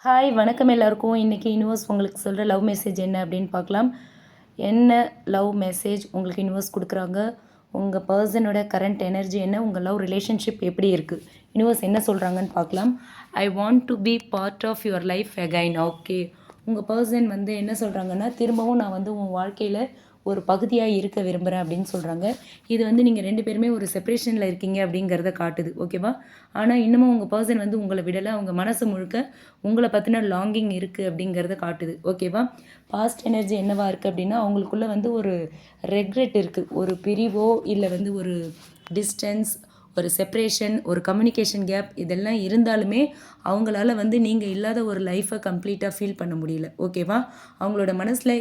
Hi வணக்கம் எல்லாருக்கும். இன்றைக்கி யூனிவர்ஸ் உங்களுக்கு சொல்கிற லவ் மெசேஜ் என்ன அப்படின்னு பார்க்கலாம். என்ன லவ் மெசேஜ் உங்களுக்கு யூனிவர்ஸ் கொடுக்குறாங்க, உங்கள் பர்சனோட கரண்ட் எனர்ஜி என்ன, உங்கள் லவ் ரிலேஷன்ஷிப் எப்படி இருக்குது, யூனிவர்ஸ் என்ன சொல்கிறாங்கன்னு பார்க்கலாம். I want to be part of your life again. Okay, உங்கள் பர்சன் என்ன சொல்கிறாங்கன்னா, திரும்பவும் நான் உன் வாழ்க்கையில் ஒரு பகுதியாக இருக்க விரும்புகிறேன் அப்படின்னு சொல்கிறாங்க. இது நீங்கள் 2 பேருமே ஒரு செப்பரேஷனில் இருக்கீங்க அப்படிங்கிறத காட்டுது. ஓகேவா? ஆனால் இன்னமும் உங்கள் பர்சன் உங்களை விடலை. அவங்க மனசு முழுக்க உங்களை பற்றின லாங்கிங் இருக்குது அப்படிங்கிறத காட்டுது. ஓகேவா? பாஸ்ட் எனர்ஜி என்னவா இருக்குது அப்படின்னா, அவங்களுக்குள்ளே ஒரு ரெக்ரெட் இருக்குது. ஒரு பிரிவோ இல்லை ஒரு டிஸ்டன்ஸ், ஒரு செப்ரேஷன், ஒரு கம்யூனிகேஷன் கேப் இதெல்லாம் இருந்தாலுமே அவங்களால நீங்கள் இல்லாத ஒரு லைஃப்பை கம்ப்ளீட்டாக ஃபீல் பண்ண முடியல. ஓகேவா? அவங்களோட மனசில்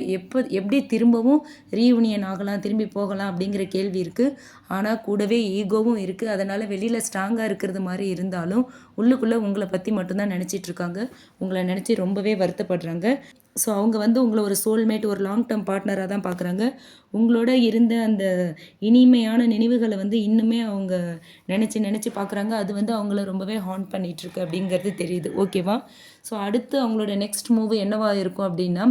எப்படி திரும்பவும் ரீயூனியன் ஆகலாம், திரும்பி போகலாம் அப்படிங்கிற கேள்வி இருக்குது. ஆனால் கூடவே ஈகோவும் இருக்குது. அதனால் வெளியில் ஸ்ட்ராங்காக இருக்கிறது மாதிரி இருந்தாலும் உள்ளுக்குள்ளே உங்களை பற்றி மட்டும்தான் நினச்சிட்ருக்காங்க. உங்களை நினச்சி ரொம்பவே வருத்தப்படுறாங்க. ஸோ அவங்க உங்களை ஒரு சோல்மேட், ஒரு லாங் டேர்ம் பார்ட்னராக தான் பார்க்குறாங்க. உங்களோட இருந்த அந்த இனிமையான நினைவுகளை இன்னுமே அவங்க நினச்சி பார்க்குறாங்க. அது அவங்கள ரொம்பவே ஹாண்ட் பண்ணிகிட்ருக்கு அப்படிங்கிறது தெரியுது. ஓகேவா? ஸோ அடுத்து அவங்களோட நெக்ஸ்ட் மூவ் என்னவா இருக்கும் அப்படின்னா,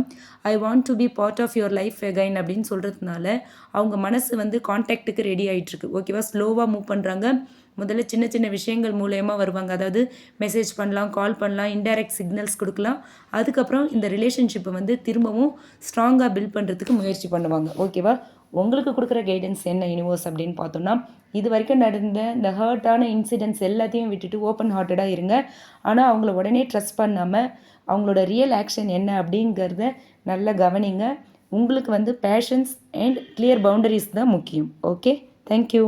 I want to be part of your life again அப்படின்னு சொல்கிறதுனால அவங்க மனசு கான்டாக்ட்டுக்கு ரெடி ஆகிட்டுருக்கு. ஓகேவா? ஸ்லோவாக மூவ் பண்ணுறாங்க. முதல்ல சின்ன சின்ன விஷயங்கள் மூலயமா வருவாங்க. அதாவது மெசேஜ் பண்ணலாம், கால் பண்ணலாம், இன்டைரக்ட் சிக்னல்ஸ் கொடுக்கலாம். அதுக்கப்புறம் இந்த ரிலேஷன்ஷிப்பை திரும்பவும் ஸ்ட்ராங்காக பில்ட் பண்ணுறதுக்கு முயற்சி பண்ணுவாங்க. ஓகேவா? உங்களுக்கு கொடுக்குற கைடன்ஸ் என்ன யூனிவர்ஸ் அப்படின்னு பார்த்தோம்னா, இது வரைக்கும் நடந்த இந்த ஹர்ட்டான இன்சிடென்ட்ஸ் எல்லாத்தையும் விட்டுட்டு ஓப்பன் ஹார்ட்டடாக இருங்க. ஆனால் அவங்கள உடனே ட்ரஸ்ட் பண்ணாமல் அவங்களோட ரியல் ஆக்ஷன் என்ன அப்படிங்கிறத நல்லா கவனிங்க. உங்களுக்கு பேஷன்ஸ் அண்ட் கிளியர் பவுண்டரிஸ் தான் முக்கியம். Okay, thank you.